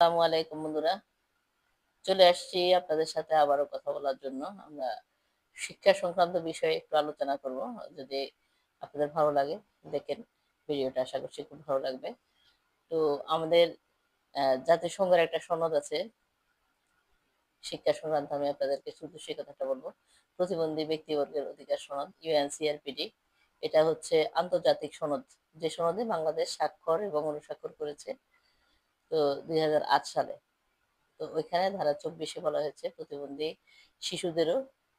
আসসালামু আলাইকুম বন্ধুরা, চলে আসছি আপনাদের সাথে আবারও কথা বলার জন্য। আমরা শিক্ষা সংক্রান্ত বিষয়ে একটু আলোচনা করব। যদি আপনাদের ভালো লাগে দেখেন ভিডিওটা, আশা করছি খুব ভালো লাগবে। তো আমাদের জাতিসংঘের একটা সনদ আছে শিক্ষা সংক্রান্ত। আমি আপনাদেরকে শুধু সেই কথাটা বলবো। প্রতিবন্ধী ব্যক্তিবর্গের অধিকার সনদ, ইউএনসিআরপিডি। এটা হচ্ছে আন্তর্জাতিক সনদ, যে সনদে বাংলাদেশ স্বাক্ষর এবং অনুস্বাক্ষর করেছে। তো 2008 সালে। তো ওইখানে ধারা 24-এ বলা হয়েছে প্রতিবন্ধী শিশুদেরও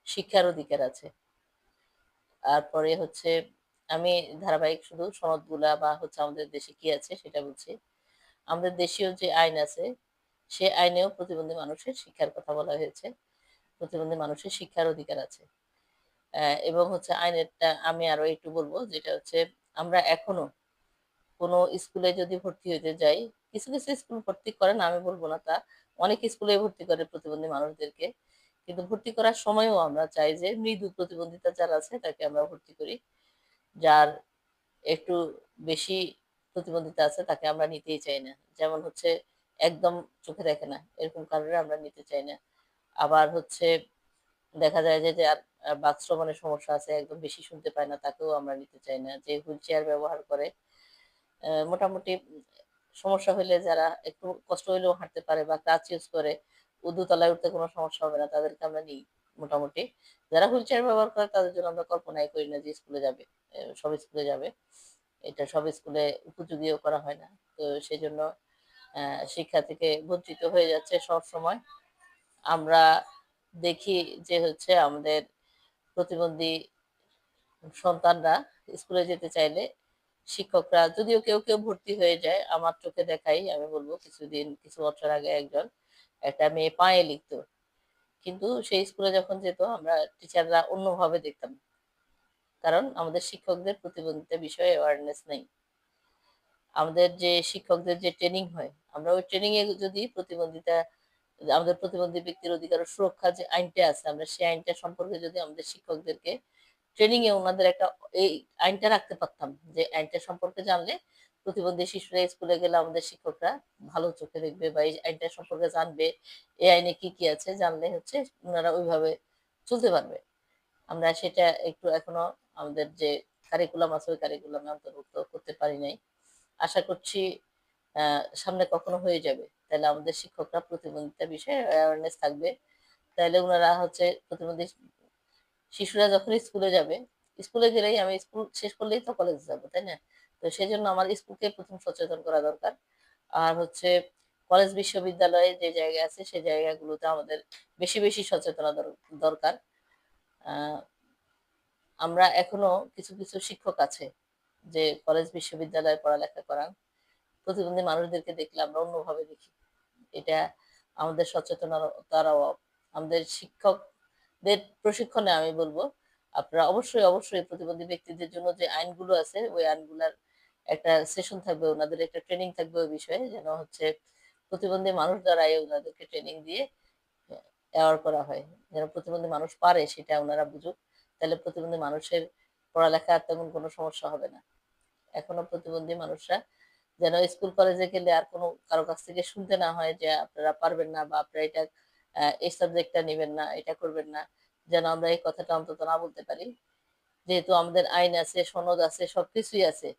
শিক্ষার অধিকার আছে। তারপরে হচ্ছে আমি ধারাবাহিক শুধু সনদগুলা বা হচ্ছে আমাদের দেশে কি আছে সেটা বলছি। আমাদের দেশীয় যে আইন আছে সে আইনেও প্রতিবন্ধী মানুষের শিক্ষার কথা বলা হয়েছে। প্রতিবন্ধী মানুষের শিক্ষার অধিকার আছে। এবং হচ্ছে আইনেরটা আমি আরো একটু বলবো, যেটা হচ্ছে আমরা এখনো কোনো স্কুলে যদি ভর্তি হইতে যাই, কিছু কিছু স্কুল ভর্তি করে না, আমি বলবো না তা, অনেক স্কুলে ভর্তি করে প্রতিবন্ধী মানুষদেরকে। কিন্তু ভর্তি করার সময়ও আমরা চাই যে মৃদু প্রতিবন্ধিতা যারা আছে তাকে আমরা ভর্তি করি। যার একটু বেশি প্রতিবন্ধিতা আছে তাকে আমরা নিতেই চাই না। যেমন হচ্ছে একদম চোখে দেখে না এরকম কারণে আমরা নিতে চাই না। আবার হচ্ছে দেখা যায় যে যার বাকশ্রবণের সমস্যা আছে, একদম বেশি শুনতে পায় না, তাকেও আমরা নিতে চাই না। যে হুইল চেয়ার ব্যবহার করে, মোটামুটি সমস্যা হইলে, যারা একটু কষ্ট হইলেও হাঁটতে পারে বা ক্রাচ ইউজ করে, দোতলায় উঠতে কোনো সমস্যা হবে না, তাদেরকে আমরা নিই মোটামুটি। যারা হুইল চেয়ার ব্যবহার করে তাদের জন্য আমরা কল্পনাই করি না যে স্কুলে যাবে, সব স্কুলে যাবে। এটা সব স্কুলে উপযোগীও করা হয় না। তো সেই জন্য শিক্ষা থেকে বঞ্চিত হয়ে যাচ্ছে সব সময়। আমরা দেখি যে হচ্ছে আমাদের প্রতিবন্ধী সন্তানরা স্কুলে যেতে চাইলে শিক্ষকরা, যদিও কেউ কেউ ভর্তি হয়ে যায়, আমার চোখে দেখাই আমি বলবো, কিছু বছর আগে একটা মেয়ে পায়ে লিখতো, কিন্তু সেই স্কুলে যখন যেত আমরা টিচাররা অন্যভাবে দেখতাম। কারণ আমাদের শিক্ষকদের প্রতিবন্ধিতা বিষয়ে অ্যাওয়ারনেস নেই। আমাদের যে শিক্ষকদের যে ট্রেনিং হয়, আমরা ওই ট্রেনিং এ যদি আমাদের প্রতিবন্ধী ব্যক্তির অধিকার ও সুরক্ষা যে আইনটা আছে, আমরা সেই আইনটা সম্পর্কে যদি আমাদের শিক্ষকদেরকে ট্রেনিং এ ওনাদের একটা এই আইনটা রাখতে পারতাম, যে আইনটা সম্পর্কে জানলে প্রতিবন্ধী শিশুরা স্কুলে গেলে আমাদের শিক্ষকরা ভালো চোখে দেখবে বা এই আইনটা সম্পর্কে জানবে, এই আইনে কি কি আছে জানলে হচ্ছে ওনারা ওইভাবে চলতে পারবে। আমরা সেটা একটু এখনো আমাদের যে কারিকুলাম আছে ওই কারিকুলামে অন্তর্ভুক্ত করতে পারি নাই। আশা করছি সামনে কখনো হয়ে যাবে। তাহলে আমাদের শিক্ষকরা প্রতিবন্ধিতা বিষয়ে অ্যাওয়ারনেস থাকবে। তাহলে ওনারা হচ্ছে প্রতিবন্ধী শিশুরা যখন স্কুলে যাবে, স্কুলে গেলেই, আমি স্কুল শেষ করলেই তো কলেজে যাবো, তাই না? তো সেই জন্য আমার স্কুলকে প্রথম সচেতন করা দরকার। আর হচ্ছে কলেজ বিশ্ববিদ্যালয়ে যে জায়গা আছে সেই জায়গাগুলোতে আমাদের বেশি বেশি সচেতনতা দরকার। আহ আমরা এখনো কিছু কিছু শিক্ষক আছে যে কলেজ বিশ্ববিদ্যালয়ে পড়ালেখা করান, প্রতিবন্ধী মানুষদেরকে দেখলে আমরা অন্যভাবে দেখি। এটা আমাদের সচেতনতার অভাব। আমাদের শিক্ষকদের প্রশিক্ষণে আমি বলবো আপনারা অবশ্যই অবশ্যই প্রতিবন্ধী ব্যক্তিদের জন্য যে আইনগুলো আছে ওই আইনগুলার একটা সেশন থাকবে, ওনাদের একটা ট্রেনিং থাকবে ওই বিষয়ে, যেন হচ্ছে প্রতিবন্ধী মানুষ দ্বারাই ওনাদেরকে ট্রেনিং দিয়ে অ্যাওয়ার করা হয়, যেন প্রতিবন্ধী মানুষ পারে সেটা ওনারা বুঝুক। তাহলে প্রতিবন্ধী মানুষের পড়ালেখা তেমন কোনো সমস্যা হবে না। এখনো প্রতিবন্ধী মানুষরা যেন স্কুল কলেজে গেলে আর কোনো কারো কাছ থেকে শুনতে না হয় যে আপনারা পারবেন না বা আপনারা এটা এই সাবজেক্টটা নেবেন না, এটা করবেন না, যেন আমরা এই কথাটা অন্তত না বলতে পারি। যেহেতু আমাদের আইন আছে, সনদ আছে, সবকিছুই আছে।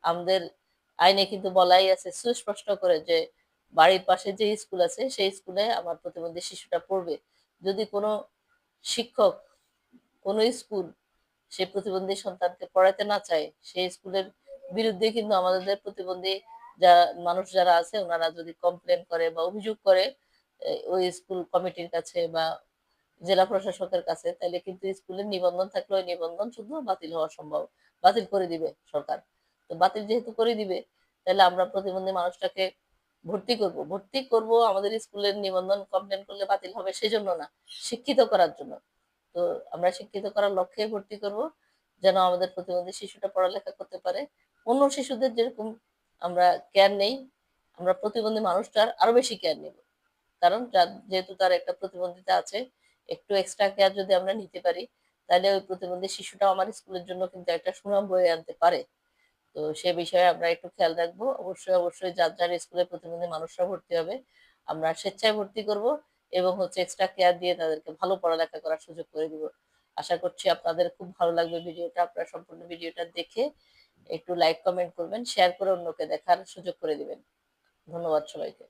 আমাদের আইনে কিন্তু বলাই আছে সুস্পষ্ট করে যে বাড়ির পাশে যে স্কুল আছে সেই স্কুলে আমার প্রতিবন্ধী শিশুটা পড়বে। যদি কোনো শিক্ষক, কোনো স্কুল সে প্রতিবন্ধী সন্তানকে পড়াতে না চায়, সেই স্কুলের বিরুদ্ধে কিন্তু আমাদের প্রতিবন্ধী যা মানুষ যারা আছে ওনারা যদি কমপ্লেন করে বা অভিযোগ করে ওই স্কুল কমিটির কাছে বা জেলা প্রশাসকের কাছে, তাহলে কিন্তু স্কুলের নিবন্ধন থাকলে ওই নিবন্ধন শুধু বাতিল হওয়া সম্ভব, বাতিল করে দিবে সরকার। তো বাতিল যেহেতু করে দিবে, তাহলে আমরা প্রতিবন্ধী মানুষটাকে ভর্তি করব আমাদের স্কুলের নিবন্ধন কমপ্লেন করলে বাতিল হবে সেজন্য না, শিক্ষিত করার জন্য। তো আমরা শিক্ষিত করার লক্ষ্যে ভর্তি করব, যেন আমাদের প্রতিবন্ধী শিশুটা পড়ালেখা করতে পারে। অন্য শিশুদের যেরকম আমরা কেয়ার নেই, আমরা প্রতিবন্ধী মানুষটার আরো বেশি কেয়ার নেব। কারণ যেহেতু তার একটা প্রতিবন্ধিতা আছে, একটু এক্সট্রা কেয়ার যদি আমরা নিতে পারি, তাহলে ওই প্রতিবন্ধী শিশুটাও আমার স্কুলের জন্য কিন্তু একটা সুনাম বয়ে আনতে পারে। তো সে বিষয়ে আমরা একটু খেয়াল রাখবো। অবশ্যই অবশ্যই যার যার স্কুলে প্রতিবন্ধী মানুষরা ভর্তি হবে আমরা স্বেচ্ছায় ভর্তি করব এবং হচ্ছে এক্সট্রা কেয়ার দিয়ে তাদেরকে ভালো পড়ালেখা করার সুযোগ করে দিব। আশা করছি আপনাদের খুব ভালো লাগবে ভিডিওটা। আপনারা সম্পূর্ণ ভিডিওটা দেখে একটু লাইক কমেন্ট করবেন, শেয়ার করে অন্যকে দেখার সুযোগ করে দিবেন। ধন্যবাদ সবাইকে।